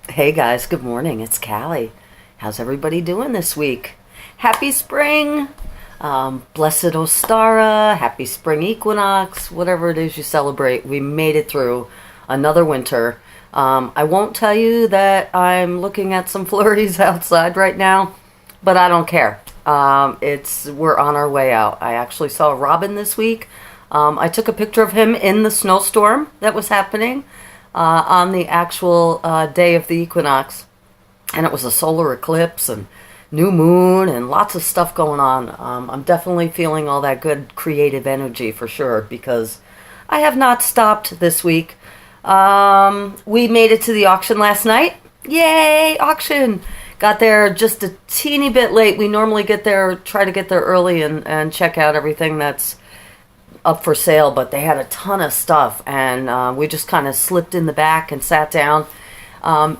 Hey guys, good morning. It's Cali. How's everybody doing this week? Happy spring! Blessed Ostara, happy spring equinox, whatever it is you celebrate. We made it through another winter. I won't tell you that I'm looking at some flurries outside right now, but I don't care. We're on our way out. I actually saw a robin this week. I took a picture of him in the snowstorm that was happening on the actual day of the equinox. And it was a solar eclipse and new moon and lots of stuff going on. I'm definitely feeling all that good creative energy for sure because I have not stopped this week. We made it to the auction last night. Yay, auction! Got there just a teeny bit late. We normally try to get there early and check out everything that's up for sale, but they had a ton of stuff, and we just kind of slipped in the back and sat down.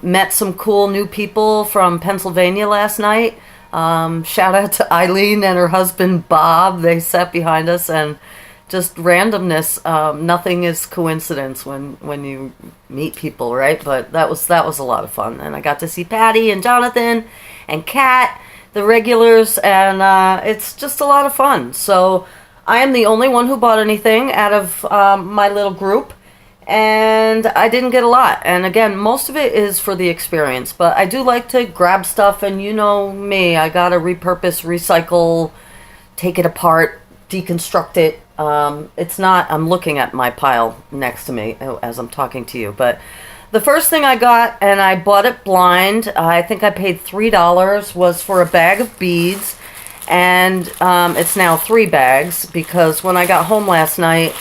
Met some cool new people from Pennsylvania last night. Shout out to Eileen and her husband Bob. They sat behind us, and just randomness. Nothing is coincidence when you meet people, right? But that was a lot of fun, and I got to see Patty and Jonathan and Kat, the regulars, and it's just a lot of fun. So I am the only one who bought anything out of my little group, and I didn't get a lot. And again, most of it is for the experience, but I do like to grab stuff, and you know me, I gotta repurpose, recycle, take it apart, deconstruct it. It's not, I'm looking at my pile next to me as I'm talking to you, but the first thing I got, and I bought it blind, I think I paid $3, was for a bag of beads. And it's now 3 bags because when I got home last night,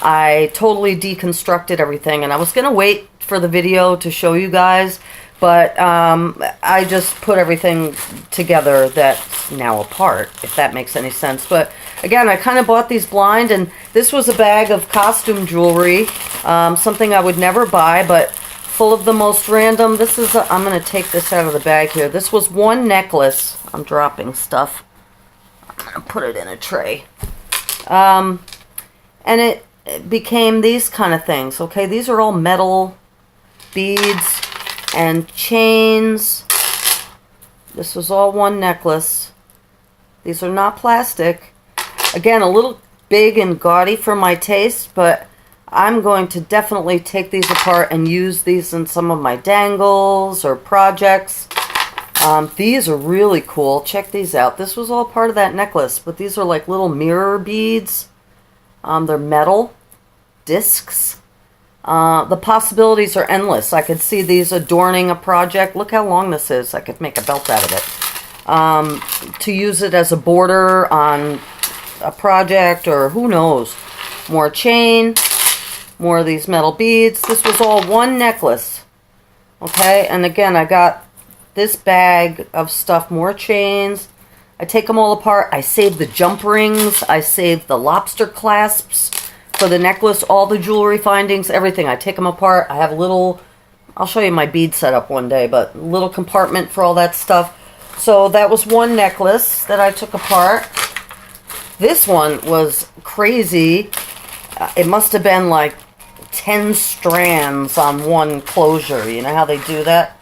I totally deconstructed everything. And I was going to wait for the video to show you guys, but I just put everything together that's now apart, if that makes any sense. But again, I kind of bought these blind, and this was a bag of costume jewelry, something I would never buy, but full of the most random. I'm going to take this out of the bag here. This was one necklace. I'm dropping stuff. I'm going to put it in a tray. And it became these kind of things, okay? These are all metal beads and chains. This was all one necklace. These are not plastic. Again, a little big and gaudy for my taste, but I'm going to definitely take these apart and use these in some of my dangles or projects. These are really cool. Check these out. This was all part of that necklace, but these are like little mirror beads. They're metal discs. The possibilities are endless. I could see these adorning a project. Look how long this is. I could make a belt out of it. To use it as a border on a project, or who knows. More chain, more of these metal beads. This was all one necklace. Okay, and again, I got this bag of stuff, more chains. I take them all apart. I save the jump rings. I save the lobster clasps for the necklace, all the jewelry findings, everything. I take them apart. I have a little, I'll show you my bead setup one day, but a little compartment for all that stuff. So that was one necklace that I took apart. This one was crazy. It must have been like 10 strands on one closure. You know how they do that?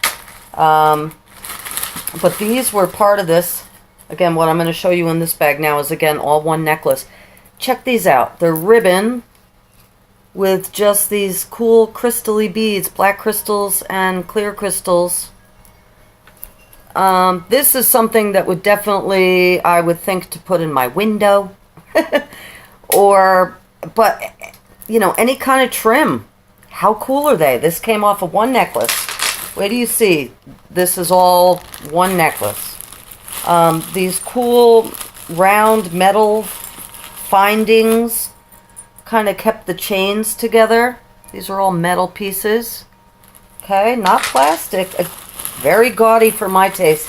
But these were part of this. Again, what I'm going to show you in this bag now is, again, all one necklace. Check these out. They're ribbon with just these cool crystal-y beads, black crystals and clear crystals. This is something that would definitely, I would think, to put in my window. But, you know, any kind of trim. How cool are they? This came off of one necklace. Wait do you see? This is all one necklace. These cool round metal findings kind of kept the chains together. These are all metal pieces. Okay, not plastic. Very gaudy for my taste.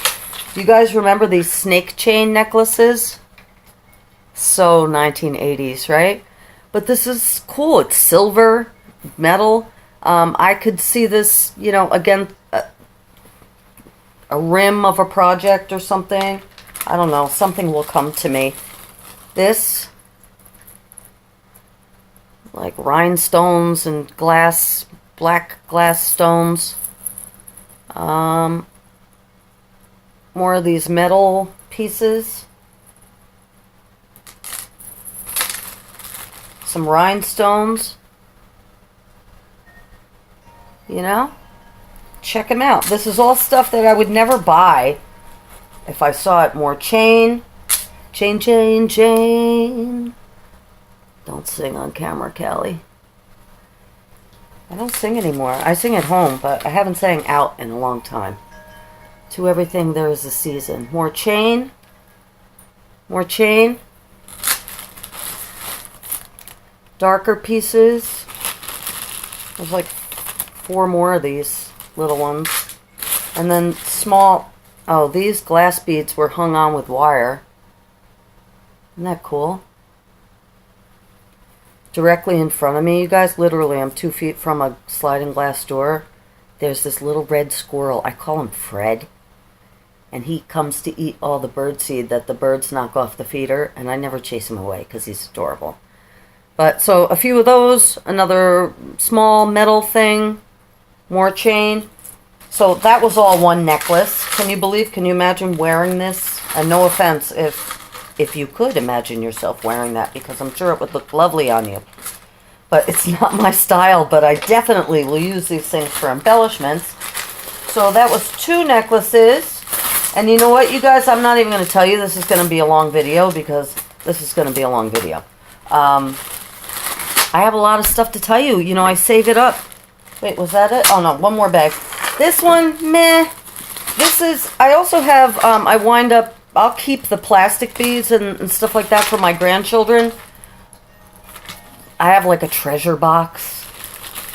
Do you guys remember these snake chain necklaces? So 1980s, right? But this is cool. It's silver, metal. I could see this, you know, again, a rim of a project or something. I don't know. Something will come to me. This, like rhinestones and glass, black glass stones. More of these metal pieces. Some rhinestones. You know? Check them out. This is all stuff that I would never buy if I saw it. More chain. Chain, chain, chain. Don't sing on camera, Cali. I don't sing anymore. I sing at home, but I haven't sang out in a long time. To everything there is a season. More chain. More chain. Darker pieces. There's like 4 more of these little ones. And then small... Oh, these glass beads were hung on with wire. Isn't that cool? Directly in front of me, you guys, literally, I'm 2 feet from a sliding glass door. There's this little red squirrel. I call him Fred. And he comes to eat all the birdseed that the birds knock off the feeder. And I never chase him away because he's adorable. But, so, a few of those. Another small metal thing. More chain. So, that was all one necklace. Can you imagine wearing this? And no offense if you could imagine yourself wearing that, because I'm sure it would look lovely on you. But it's not my style, but I definitely will use these things for embellishments. So that was 2 necklaces. And you know what, you guys? I'm not even going to tell you this is going to be a long video, because this is going to be a long video. I have a lot of stuff to tell you. You know, I save it up. Wait, was that it? Oh, no, one more bag. This one, meh. This is, I also have, I wind up, I'll keep the plastic beads and stuff like that for my grandchildren. I have like a treasure box.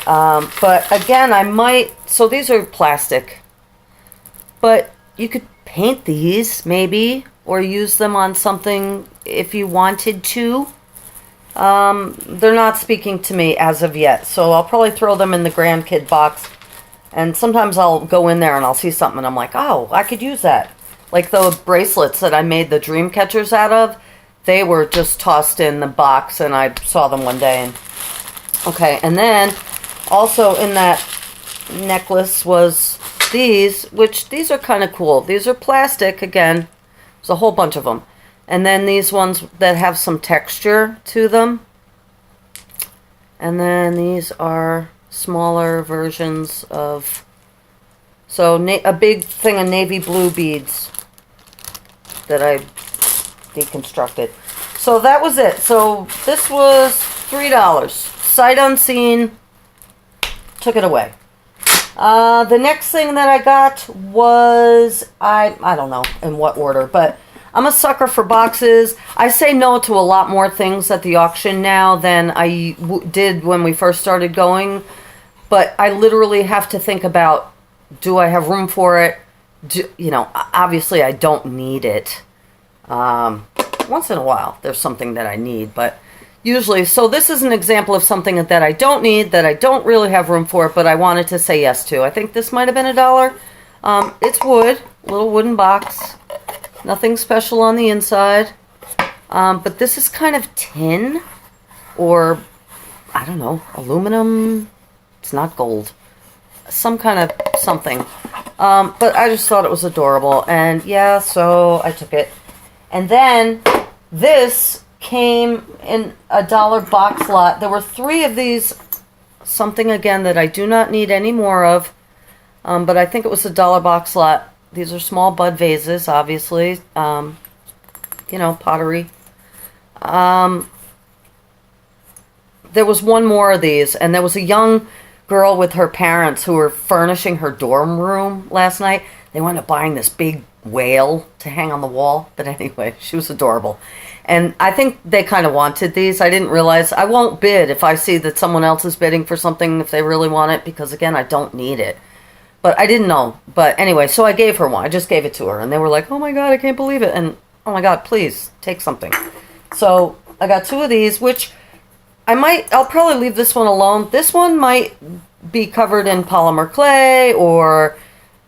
But again, I might... So these are plastic. But you could paint these, maybe. Or use them on something if you wanted to. They're not speaking to me as of yet. So I'll probably throw them in the grandkid box. And sometimes I'll go in there and I'll see something and I'm like, oh, I could use that. Like the bracelets that I made the dream catchers out of, they were just tossed in the box and I saw them one day. And okay, and then also in that necklace was these, which these are kind of cool. These are plastic, again. There's a whole bunch of them. And then these ones that have some texture to them. And then these are smaller versions of... So a big thing of navy blue beads that I deconstructed. So that was it. So this was $3. Sight unseen. Took it away. The next thing that I got was, I don't know in what order, but I'm a sucker for boxes. I say no to a lot more things at the auction now than I did when we first started going. But I literally have to think about, do I have room for it? You know, obviously I don't need it. Once in a while, there's something that I need, but usually, so this is an example of something that I don't need, that I don't really have room for, but I wanted to say yes to. I think this might have been $1. It's wood, little wooden box. Nothing special on the inside. But this is kind of tin, or, I don't know, aluminum. It's not gold. Some kind of something. But I just thought it was adorable. And yeah, so I took it. And then this came in a $1 box lot. There were 3 of these. Something, again, that I do not need any more of. But I think it was a $1 box lot. These are small bud vases, obviously. You know, pottery. There was one more of these. And there was a young girl with her parents who were furnishing her dorm room last night. They wound up buying this big whale to hang on the wall. But anyway, she was adorable. And I think they kind of wanted these. I didn't realize. I won't bid if I see that someone else is bidding for something if they really want it. Because, again, I don't need it. But I didn't know. But anyway, so I gave her one. I just gave it to her. And they were like, oh my God, I can't believe it. And oh my God, please, take something. So I got 2 of these, which... I'll probably leave this one alone. This one might be covered in polymer clay or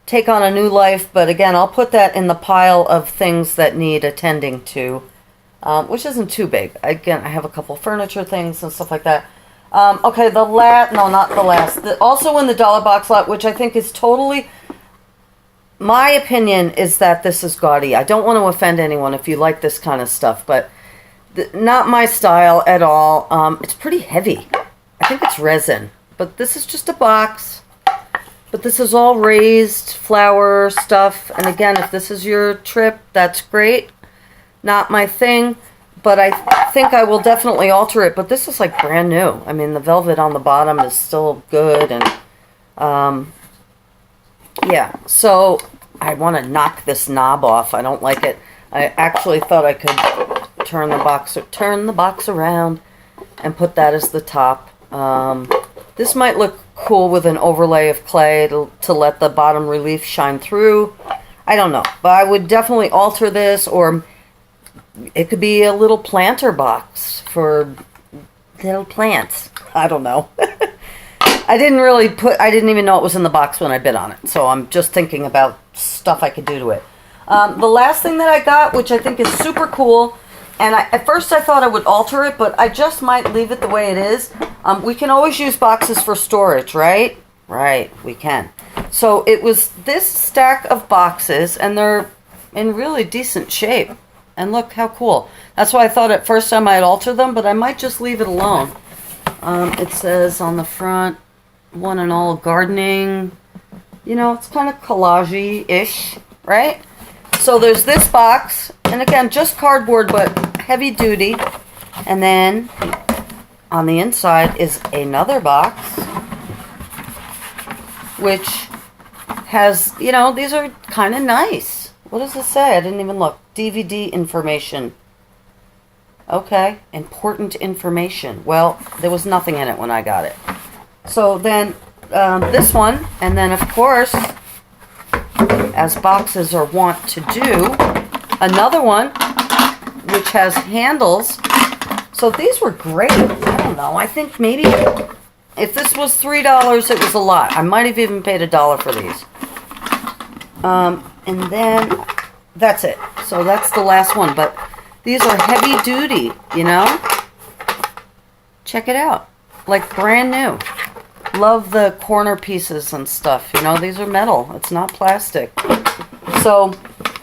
take on a new life. But again, I'll put that in the pile of things that need attending to, which isn't too big. Again, I have a couple furniture things and stuff like that. Okay, no, not the last. Also in the $1 box lot, which I think is totally my opinion is that this is gaudy. I don't want to offend anyone if you like this kind of stuff, but not my style at all. It's pretty heavy. I think it's resin, but this is just a box. But this is all raised flower stuff. And again, if this is your trip, that's great. Not my thing, but I think I will definitely alter it. But this is like brand new. I mean, the velvet on the bottom is still good. And yeah, so I want to knock this knob off. I don't like it. I actually thought I could turn the box around and put that as the top. This might look cool with an overlay of clay to let the bottom relief shine through. I don't know, but I would definitely alter this, or it could be a little planter box for little plants. I don't know. I didn't even know it was in the box when I bid on it, so I'm just thinking about stuff I could do to it. The last thing that I got, which I think is super cool, and at first I thought I would alter it, but I just might leave it the way it is. We can always use boxes for storage, right? Right, we can. So it was this stack of boxes, and they're in really decent shape. And look how cool. That's why I thought at first I might alter them, but I might just leave it alone. It says on the front, one and all gardening. You know, it's kind of collage-ish, right? So there's this box, and again, just cardboard, but heavy duty. And then on the inside is another box, which has, you know, these are kind of nice. What does it say? I didn't even look. DVD information. Okay, important information. Well, there was nothing in it when I got it. So then this one, and then of course, as boxes are wont to do, another one which has handles. So these were great. I don't know. I think maybe if this was $3, it was a lot. I might have even paid $1 for these. And then that's it. So that's the last one. But these are heavy duty, you know? Check it out. Like brand new. Love the corner pieces and stuff. You know, these are metal. It's not plastic. So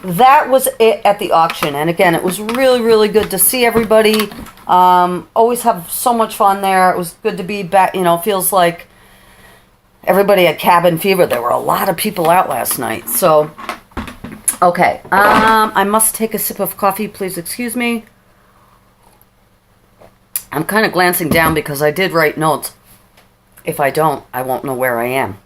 that was it at the auction. And again, it was really, really good to see everybody. Always have so much fun there. It was good to be back. You know, feels like everybody had cabin fever. There were a lot of people out last night. So, okay. I must take a sip of coffee. Please excuse me. I'm kind of glancing down because I did write notes. If I don't, I won't know where I am.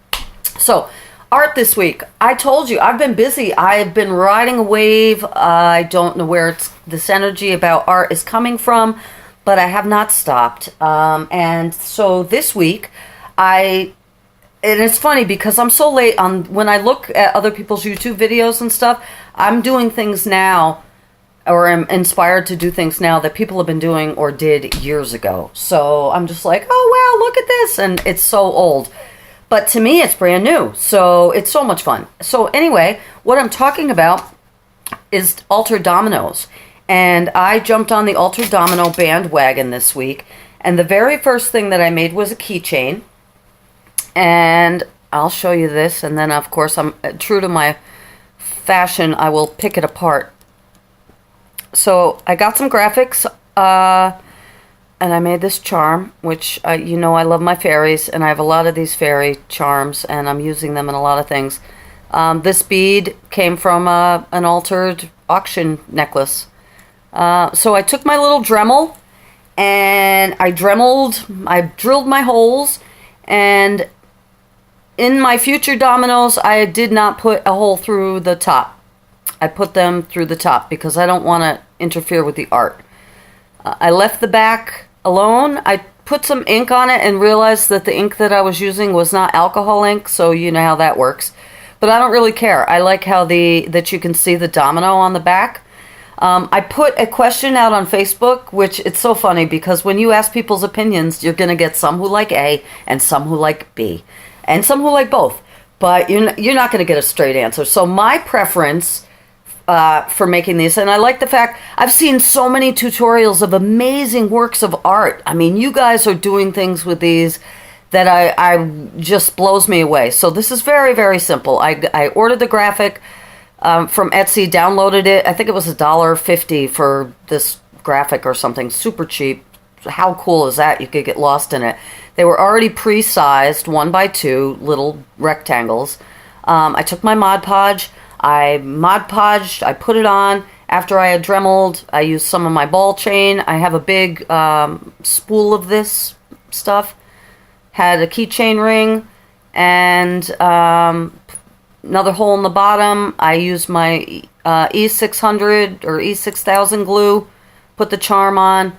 So, art this week. I told you, I've been busy. I've been riding a wave. I don't know where this energy about art is coming from, but I have not stopped. And so this week, and it's funny because I'm so late on, when I look at other people's YouTube videos and stuff, I'm doing things now, or I'm inspired to do things now that people have been doing or did years ago. So I'm just like, oh, wow, look at this. And it's so old. But to me, it's brand new. So it's so much fun. So anyway, what I'm talking about is altered dominoes. And I jumped on the altered domino bandwagon this week. And the very first thing that I made was a keychain. And I'll show you this. And then, of course, I'm true to my fashion, I will pick it apart. So I got some graphics, and I made this charm, which, you know, I love my fairies, and I have a lot of these fairy charms, and I'm using them in a lot of things. This bead came from an altered auction necklace. So I took my little Dremel, and I drilled my holes, and in my future dominoes, I did not put a hole through the top. I put them through the top because I don't want to interfere with the art. I left the back alone. I put some ink on it and realized that the ink that I was using was not alcohol ink, so you know how that works. But I don't really care. I like how that you can see the domino on the back. I put a question out on Facebook, which it's so funny because when you ask people's opinions, you're going to get some who like A and some who like B and some who like both. But you're not going to get a straight answer. So my preference for making these, and I like the fact I've seen so many tutorials of amazing works of art. I mean, you guys are doing things with these that I just blows me away. So this is very, very simple. I ordered the graphic from Etsy, downloaded it. I think it was $1.50 for this graphic or something, super cheap. How cool is that? You could get lost in it. They were already pre-sized 1x2 little rectangles. I took my Mod Podge, I put it on. After I had Dremeled, I used some of my ball chain. I have a big spool of this stuff. Had a keychain ring and another hole in the bottom. I used my E600 or E6000 glue, put the charm on,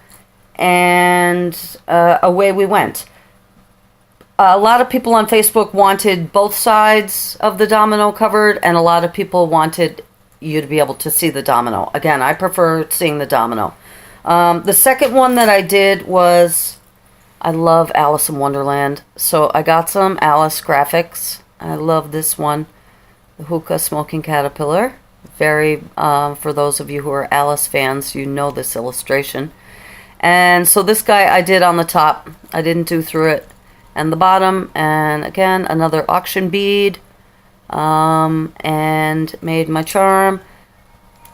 and away we went. A lot of people on Facebook wanted both sides of the domino covered, and a lot of people wanted you to be able to see the domino. Again, I prefer seeing the domino. The second one that I did was, I love Alice in Wonderland, so I got some Alice graphics. I love this one, the Hookah Smoking Caterpillar. Very, for those of you who are Alice fans, you know this illustration. And so this guy I did on the top. I didn't do through it. And the bottom, and again, another auction bead. And made my charm.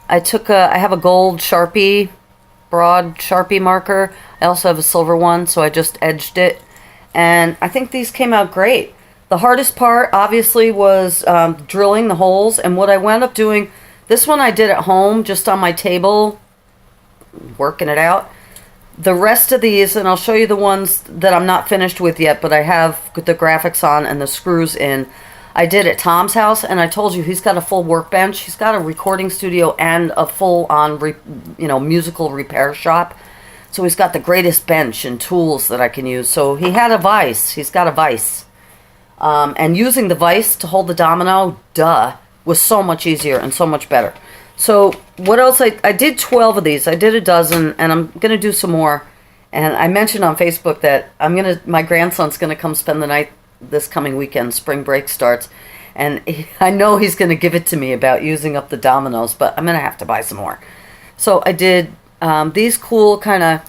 I have a gold Sharpie, broad Sharpie marker. I also have a silver one, so I just edged it. And I think these came out great. The hardest part, obviously, was drilling the holes. And what I wound up doing, this one I did at home, just on my table, working it out. The rest of these, and I'll show you the ones that I'm not finished with yet, but I have the graphics on and the screws in. I did at Tom's house, and I told you he's got a full workbench. He's got a recording studio and a full-on, musical repair shop. So he's got the greatest bench and tools that I can use. So he had a vise. He's got a vise. And using the vise to hold the domino, was so much easier and so much better. So what else? I did 12 of these. I did a dozen, and I'm going to do some more. And I mentioned on Facebook that my grandson's going to come spend the night this coming weekend. Spring break starts. And I know he's going to give it to me about using up the dominoes, but I'm going to have to buy some more. So I did these cool kind of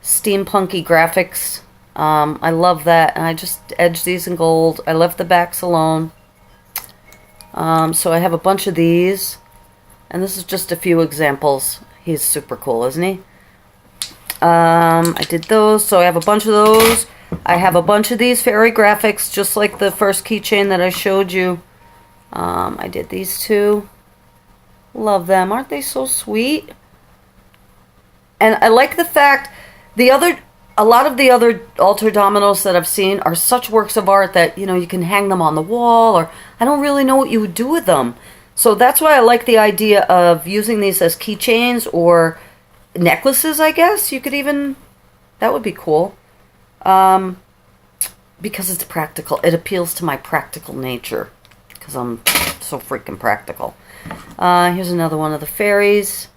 steampunky graphics. I love that. And I just edged these in gold. I left the backs alone. So I have a bunch of these. And this is just a few examples. He's super cool, isn't he? I did those, so I have a bunch of those. I have a bunch of these fairy graphics, just like the first keychain that I showed you. I did these two. Love them. Aren't they so sweet? And I like the fact, a lot of the other altar dominoes that I've seen are such works of art that, you can hang them on the wall, or I don't really know what you would do with them. So that's why I like the idea of using these as keychains or necklaces, I guess. You could even, that would be cool. Because it's practical. It appeals to my practical nature. Because I'm so freaking practical. Here's another one of the fairies.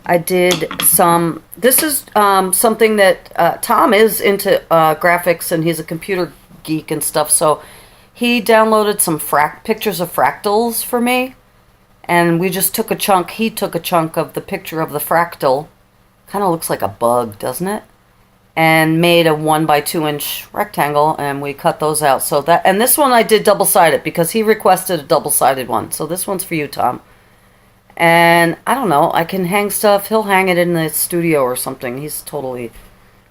I did some, this is something that Tom is into graphics, and he's a computer geek and stuff, so he downloaded some pictures of fractals for me, and we just took a chunk. He took a chunk of the picture of the fractal, kind of looks like a bug, doesn't it? And made a 1x2 inch rectangle, and we cut those out. So that, and this one I did double-sided because he requested a double-sided one. So this one's for you, Tom. And I don't know, I can hang stuff. He'll hang it in the studio or something. He's totally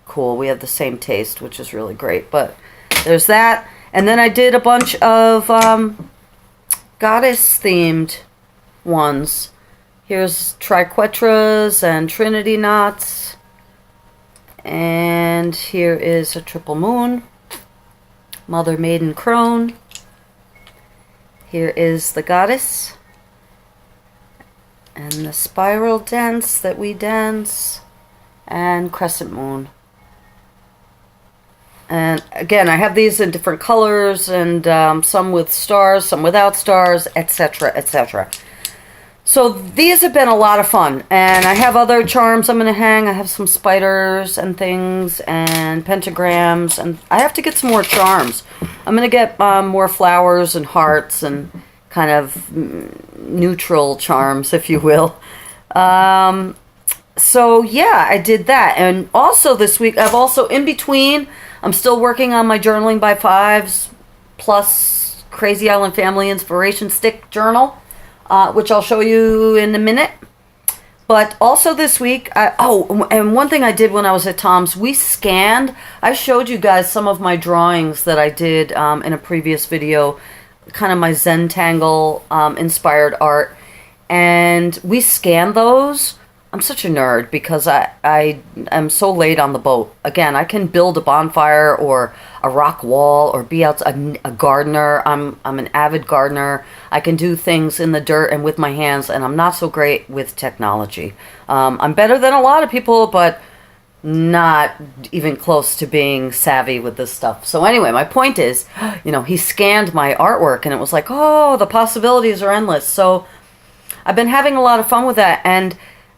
cool. We have the same taste, which is really great. But there's that. And then I did a bunch of goddess-themed ones. Here's triquetras and trinity knots. And here is a triple moon. Mother, maiden, crone. Here is the goddess. And the spiral dance that we dance. And crescent moon. And again, I have these in different colors, and some with stars, some without stars, etc., etc. So these have been a lot of fun, and I have other charms I'm going to hang. I have some spiders and things and pentagrams, and I have to get some more charms. I'm going to get more flowers and hearts and kind of neutral charms, if you will. So yeah, I did that. And also this week, I've also, in between, I'm still working on my journaling by fives plus Crazy Island Family Inspiration Stick journal, which I'll show you in a minute. But also this week, and one thing I did when I was at Tom's, we scanned. I showed you guys some of my drawings that I did in a previous video, kind of my Zentangle inspired art, and we scanned those. I'm such a nerd because I am so late on the boat. Again, I can build a bonfire or a rock wall or be out a gardener. I'm an avid gardener. I can do things in the dirt and with my hands, and I'm not so great with technology. I'm better than a lot of people, but not even close to being savvy with this stuff. So anyway, my point is, he scanned my artwork, and it was like, oh, the possibilities are endless. So I've been having a lot of fun with that, and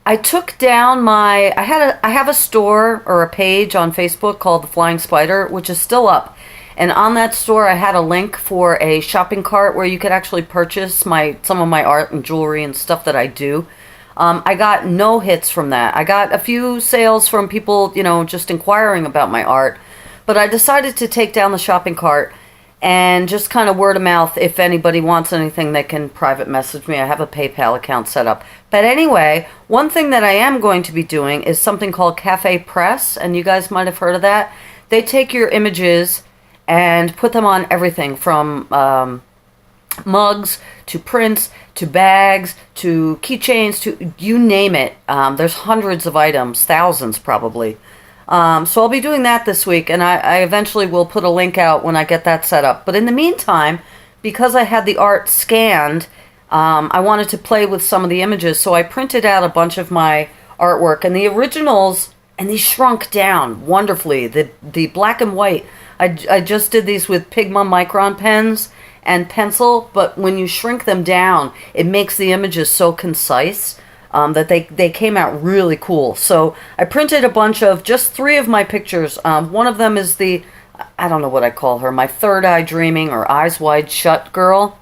I took down I have a store or a page on Facebook called The Flying Spider, which is still up. And on that store, I had a link for a shopping cart where you could actually purchase some of my art and jewelry and stuff that I do. I got no hits from that. I got a few sales from people, just inquiring about my art. But I decided to take down the shopping cart and just kind of word of mouth. If anybody wants anything, they can private message me. I have a PayPal account set up. But anyway, one thing that I am going to be doing is something called Cafe Press, and you guys might have heard of that. They take your images and put them on everything from mugs to prints to bags to keychains to you name it. There's hundreds of items, thousands probably. So I'll be doing that this week, and I eventually will put a link out when I get that set up. But in the meantime, because I had the art scanned, I wanted to play with some of the images, so I printed out a bunch of my artwork, and the originals, and these shrunk down wonderfully. The black and white, I just did these with Pigma Micron pens and pencil, but when you shrink them down, it makes the images so concise. That they came out really cool. So I printed a bunch of just 3 of my pictures. One of them is I don't know what I call her, my third eye dreaming or eyes wide shut girl.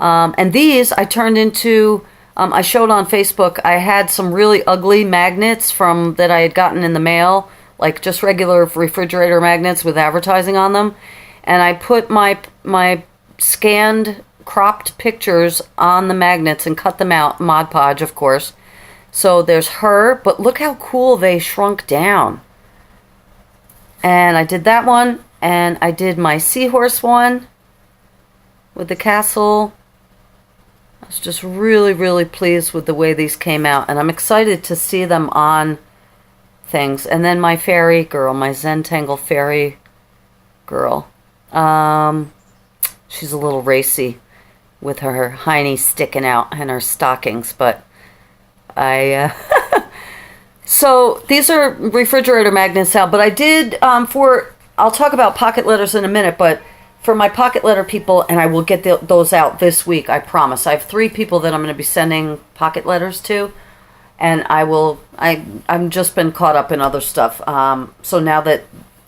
And these I turned into, I showed on Facebook, I had some really ugly magnets that I had gotten in the mail, like just regular refrigerator magnets with advertising on them. And I put my scanned cropped pictures on the magnets and cut them out, Mod Podge, of course. So there's her, but look how cool they shrunk down. And I did that one, and I did my seahorse one with the castle. I was just really, really pleased with the way these came out, and I'm excited to see them on things. And then my fairy girl, my Zentangle fairy girl. She's a little racy with her hiney sticking out and her stockings, but so these are refrigerator magnets out, but I did, I'll talk about pocket letters in a minute, but for my pocket letter people, and I will get those out this week, I promise. I have 3 people that I'm going to be sending pocket letters to, and I'm just been caught up in other stuff, so now that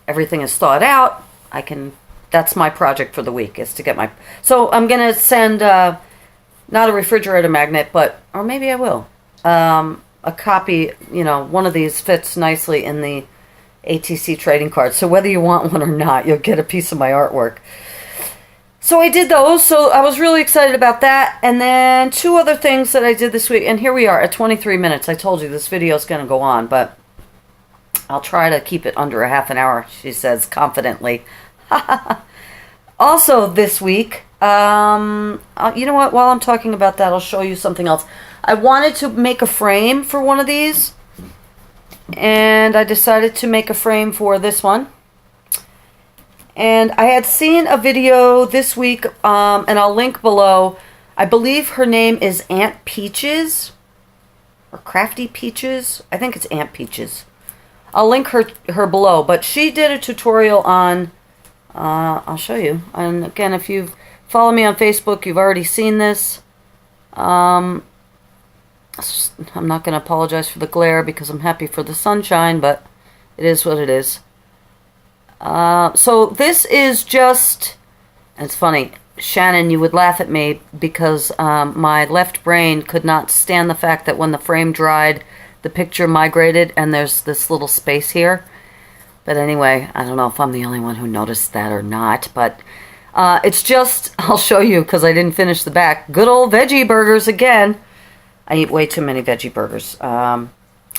everything is thought out, that's my project for the week, is to get so I'm going to send, not a refrigerator magnet, or maybe I will, a copy, one of these fits nicely in the ATC trading card. So whether you want one or not, you'll get a piece of my artwork. So I did those, so I was really excited about that. And then 2 other things that I did this week, and here we are at 23 minutes. I told you this video is going to go on, but I'll try to keep it under a half an hour, she says confidently. Also this week, you know what, while I'm talking about that, I'll show you something else. I wanted to make a frame for one of these, and I decided to make a frame for this one. And I had seen a video this week, and I'll link below. I believe her name is Aunt Peaches, or Crafty Peaches. I think it's Aunt Peaches. I'll link her below, but she did a tutorial on, I'll show you. And again, if you've followed me on Facebook, you've already seen this. I'm not going to apologize for the glare because I'm happy for the sunshine, but it is what it is. So this is just, and it's funny, Shannon, you would laugh at me because my left brain could not stand the fact that when the frame dried, the picture migrated and there's this little space here. But anyway, I don't know if I'm the only one who noticed that or not, but it's just, I'll show you because I didn't finish the back. Good old veggie burgers again. I eat way too many veggie burgers.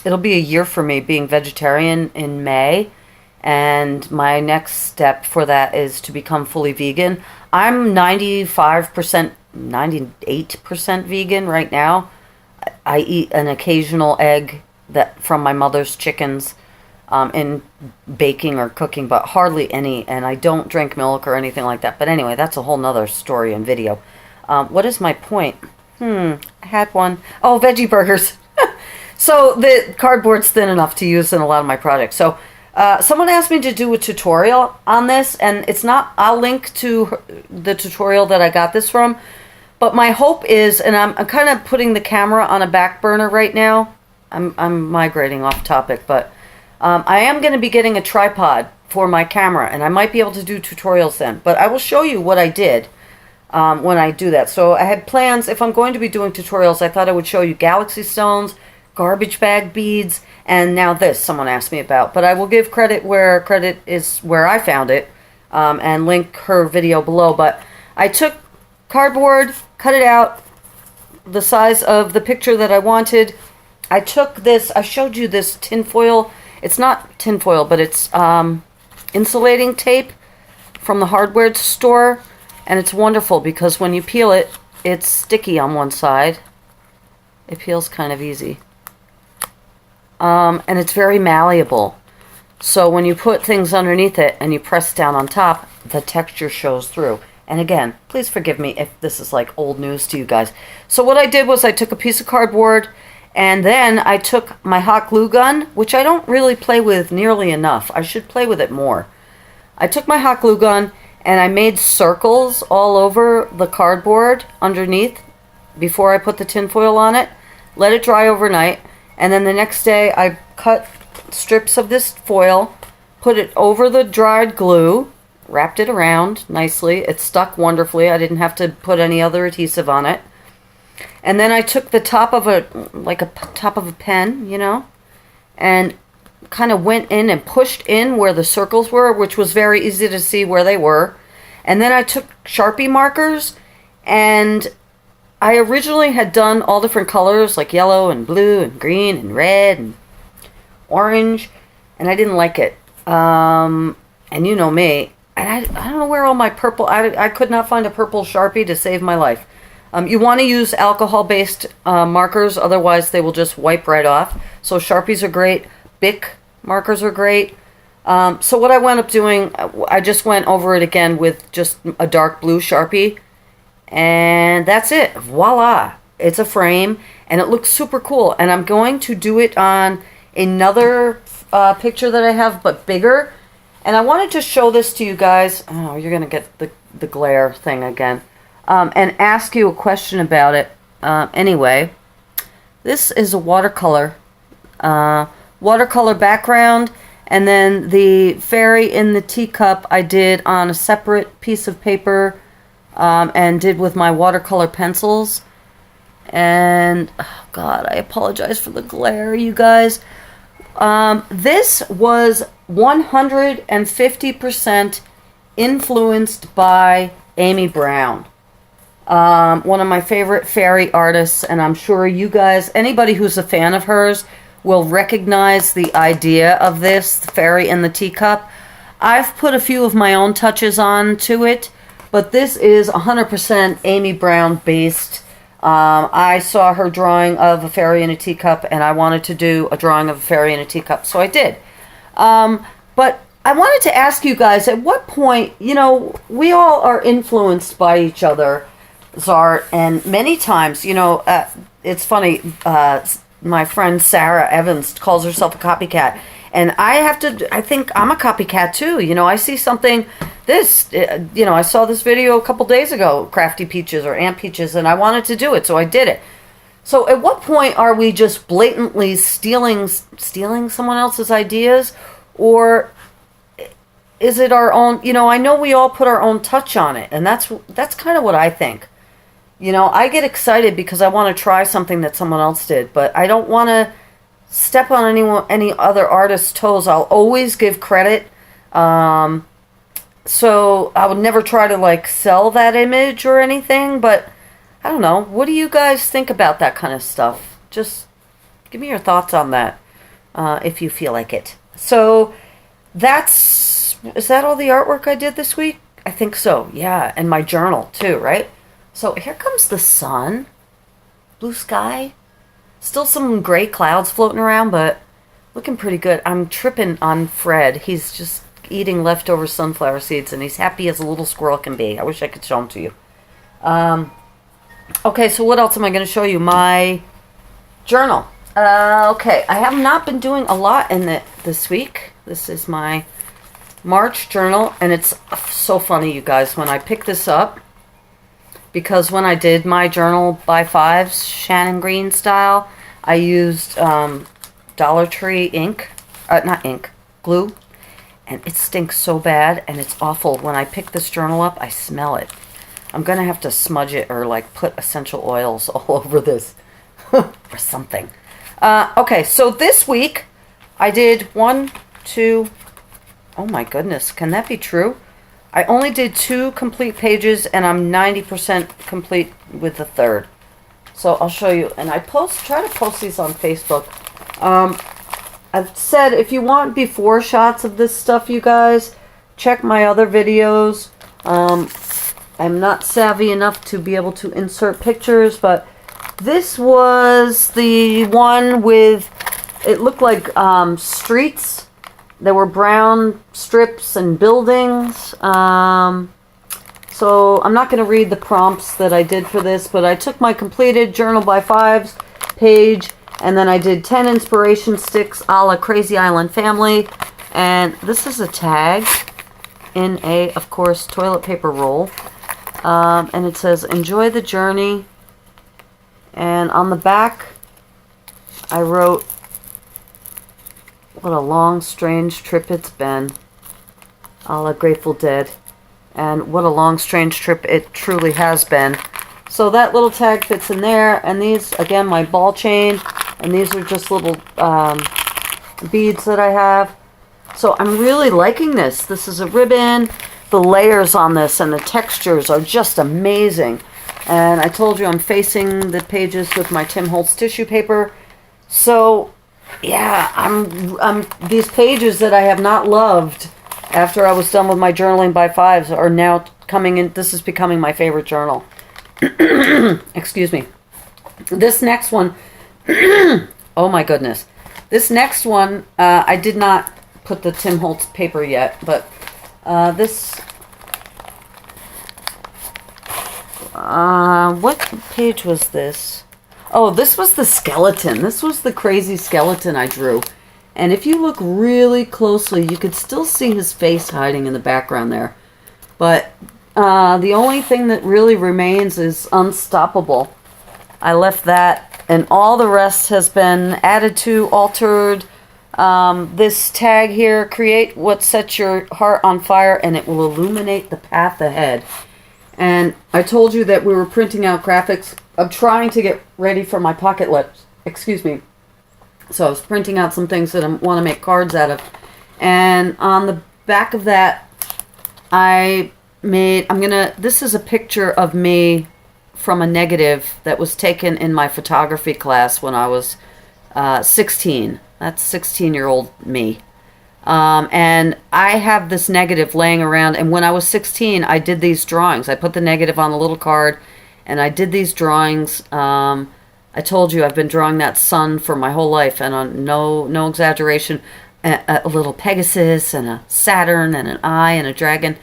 It'll be a year for me being vegetarian in May, and my next step for that is to become fully vegan. I'm 95%, 98% vegan right now. I eat an occasional egg that from my mother's chickens in baking or cooking, but hardly any, and I don't drink milk or anything like that. But anyway, that's a whole nother story and video. What is my point? I had one. Oh, veggie burgers. So the cardboard's thin enough to use in a lot of my projects. So someone asked me to do a tutorial on this, and it's not, I'll link to the tutorial that I got this from, but my hope is, and I'm kind of putting the camera on a back burner right now. I'm migrating off topic, but I am going to be getting a tripod for my camera, and I might be able to do tutorials then. But I will show you what I did when I do that. So I had plans, if I'm going to be doing tutorials, I thought I would show you galaxy stones, garbage bag beads, and now this someone asked me about. But I will give credit where credit is where I found it, and link her video below. But I took cardboard, cut it out the size of the picture that I wanted. I took this, I showed you this tinfoil. It's not tinfoil, but it's insulating tape from the hardware store. And it's wonderful because when you peel it, it's sticky on one side. It peels kind of easy. And it's very malleable. So when you put things underneath it and you press down on top, the texture shows through. And again, please forgive me if this is like old news to you guys. So what I did was I took a piece of cardboard, and then I took my hot glue gun, which I don't really play with nearly enough. I should play with it more. I took my hot glue gun and I made circles all over the cardboard underneath before I put the tinfoil on it. Let it dry overnight. And then the next day I cut strips of this foil, put it over the dried glue, wrapped it around nicely. It stuck wonderfully. I didn't have to put any other adhesive on it. And then I took the top of top of a pen, you know, and kind of went in and pushed in where the circles were, which was very easy to see where they were. And then I took Sharpie markers, and I originally had done all different colors, like yellow and blue and green and red and orange, and I didn't like it. And you know me, and I don't know where all my purple, I could not find a purple Sharpie to save my life. You want to use alcohol-based markers, otherwise they will just wipe right off. So Sharpies are great. Bic markers are great. So what I wound up doing, I just went over it again with just a dark blue Sharpie. And that's it. Voila. It's a frame, and it looks super cool. And I'm going to do it on another picture that I have, but bigger. And I wanted to show this to you guys. Oh, you're going to get the glare thing again. And ask you a question about it. Anyway, this is a watercolor background, and then the fairy in the teacup I did on a separate piece of paper, and did with my watercolor pencils. And oh God, I apologize for the glare, you guys. This was 150% influenced by Amy Brown. One of my favorite fairy artists, and I'm sure you guys, anybody who's a fan of hers, will recognize the idea of this, the fairy in the teacup. I've put a few of my own touches on to it, but this is 100% Amy Brown based. I saw her drawing of a fairy in a teacup, and I wanted to do a drawing of a fairy in a teacup, so I did. But I wanted to ask you guys, at what point, you know, we all are influenced by each other's art, and many times, you know, it's funny, my friend Sarah Evans calls herself a copycat, and I think I'm a copycat too. You know, I see something, you know, I saw this video a couple days ago, Crafty Peaches or Aunt Peaches, and I wanted to do it, so I did it. So at what point are we just blatantly stealing someone else's ideas, or is it our own? You know, I know we all put our own touch on it, and that's kind of what I think. You know, I get excited because I want to try something that someone else did, but I don't want to step on any other artist's toes. I'll always give credit. So I would never try to like sell that image or anything, but I don't know. What do you guys think about that kind of stuff? Just give me your thoughts on that, if you feel like it. So is that all the artwork I did this week? I think so, yeah. And my journal too, right? So here comes the sun. Blue sky. Still some gray clouds floating around, but looking pretty good. I'm tripping on Fred. He's just eating leftover sunflower seeds, and he's happy as a little squirrel can be. I wish I could show him to you. Okay, so what else am I going to show you? My journal. Okay, I have not been doing a lot in it this week. This is my March journal, and it's so funny, you guys, when I picked this up, because when I did my journal by fives, Shannon Green style, I used Dollar Tree ink, not ink, glue, and it stinks so bad, and it's awful. When I pick this journal up, I smell it. I'm going to have to smudge it or like put essential oils all over this or something. Okay, so this week I did oh my goodness, can that be true? I only did 2 complete pages, and I'm 90% complete with the third. So I'll show you, and I try to post these on Facebook. I've said if you want before shots of this stuff, you guys, check my other videos. I'm not savvy enough to be able to insert pictures, but this was the one with, it looked like streets. There were brown strips and buildings. So I'm not going to read the prompts that I did for this, but I took my completed Journal by Fives page, and then I did 10 inspiration sticks a la Crazy Island Family. And this is a tag in a, of course, toilet paper roll. And it says, enjoy the journey. And on the back, I wrote, what a long, strange trip it's been, a la Grateful Dead. And what a long, strange trip it truly has been. So that little tag fits in there. And these, again, my ball chain. And these are just little beads that I have. So I'm really liking this. This is a ribbon. The layers on this and the textures are just amazing. And I told you I'm facing the pages with my Tim Holtz tissue paper. So yeah, I'm these pages that I have not loved after I was done with my journaling by fives are now coming in. This is becoming my favorite journal. Excuse me. This next one, oh my goodness. This next one, I did not put the Tim Holtz paper yet, but this, what page was this? Oh, this was the skeleton. This was the crazy skeleton I drew. And if you look really closely, you could still see his face hiding in the background there. But the only thing that really remains is Unstoppable. I left that, and all the rest has been added to, altered. This tag here, create what sets your heart on fire, and it will illuminate the path ahead. And I told you that we were printing out graphics. I'm trying to get ready for my pocket lips. Excuse me. So I was printing out some things that I want to make cards out of. And on the back of that, this is a picture of me from a negative that was taken in my photography class when I was 16. That's 16-year-old me. And I have this negative laying around, and when I was 16, I did these drawings. I put the negative on a little card, and I did these drawings. I told you I've been drawing that sun for my whole life, and on no exaggeration, a little Pegasus and a Saturn and an eye and a dragon.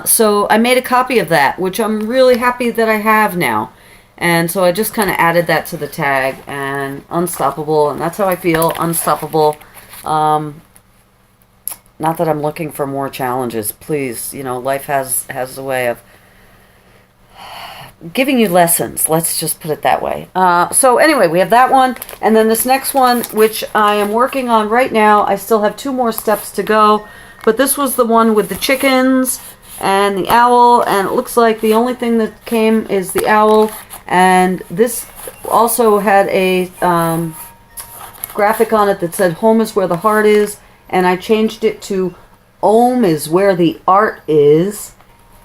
So I made a copy of that, which I'm really happy that I have now. And so I just kind of added that to the tag, and Unstoppable, and that's how I feel, Unstoppable. Not that I'm looking for more challenges. Please, life has a way of giving you lessons. Let's just put it that way. So anyway, we have that one. And then this next one, which I am working on right now. I still have 2 more steps to go. But this was the one with the chickens and the owl. And it looks like the only thing that came is the owl. And this also had a graphic on it that said home is where the heart is, and I changed it to Om is where the art is.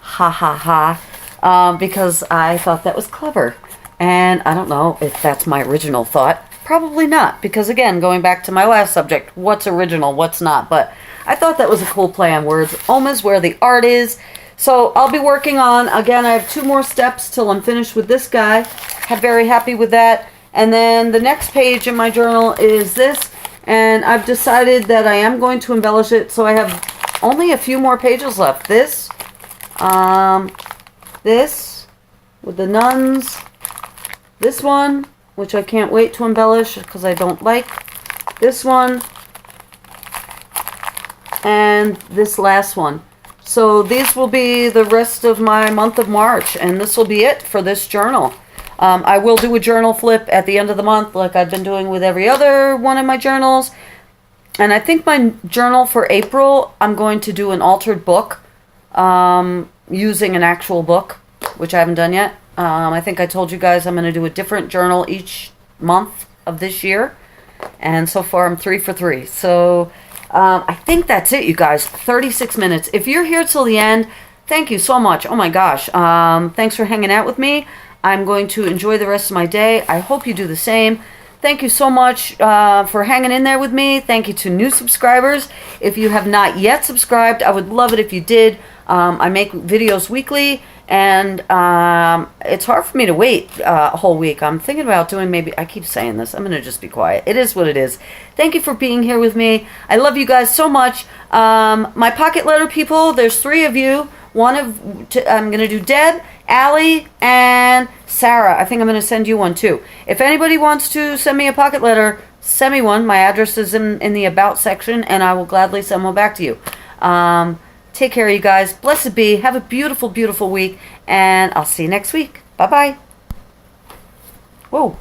Ha ha ha. Because I thought that was clever. And I don't know if that's my original thought. Probably not, because again, going back to my last subject, what's original, what's not. But I thought that was a cool play on words. Om is where the art is. So I'll be working on, again, I have 2 more steps till I'm finished with this guy. I'm very happy with that. And then the next page in my journal is this. And I've decided that I am going to embellish it. So I have only a few more pages left. This with the nuns. This one, which I can't wait to embellish because I don't like. This one. And this last one. So these will be the rest of my month of March. And this will be it for this journal. I will do a journal flip at the end of the month like I've been doing with every other one of my journals. And I think my journal for April, I'm going to do an altered book using an actual book, which I haven't done yet. I think I told you guys I'm going to do a different journal each month of this year. And so far I'm 3 for 3. So I think that's it, you guys. 36 minutes. If you're here till the end, thank you so much. Oh my gosh. Thanks for hanging out with me. I'm going to enjoy the rest of my day. I hope you do the same. Thank you so much for hanging in there with me. Thank you to new subscribers. If you have not yet subscribed, I would love it if you did. I make videos weekly, and it's hard for me to wait a whole week. I'm thinking about doing maybe, I keep saying this, I'm going to just be quiet. It is what it is. Thank you for being here with me. I love you guys so much. My pocket letter people, there's 3 of you. I'm going to do Deb, Allie, and Sarah. I think I'm going to send you one too. If anybody wants to send me a pocket letter, send me one. My address is in the About section, and I will gladly send one back to you. Take care, you guys. Blessed be. Have a beautiful, beautiful week, and I'll see you next week. Bye-bye. Whoa.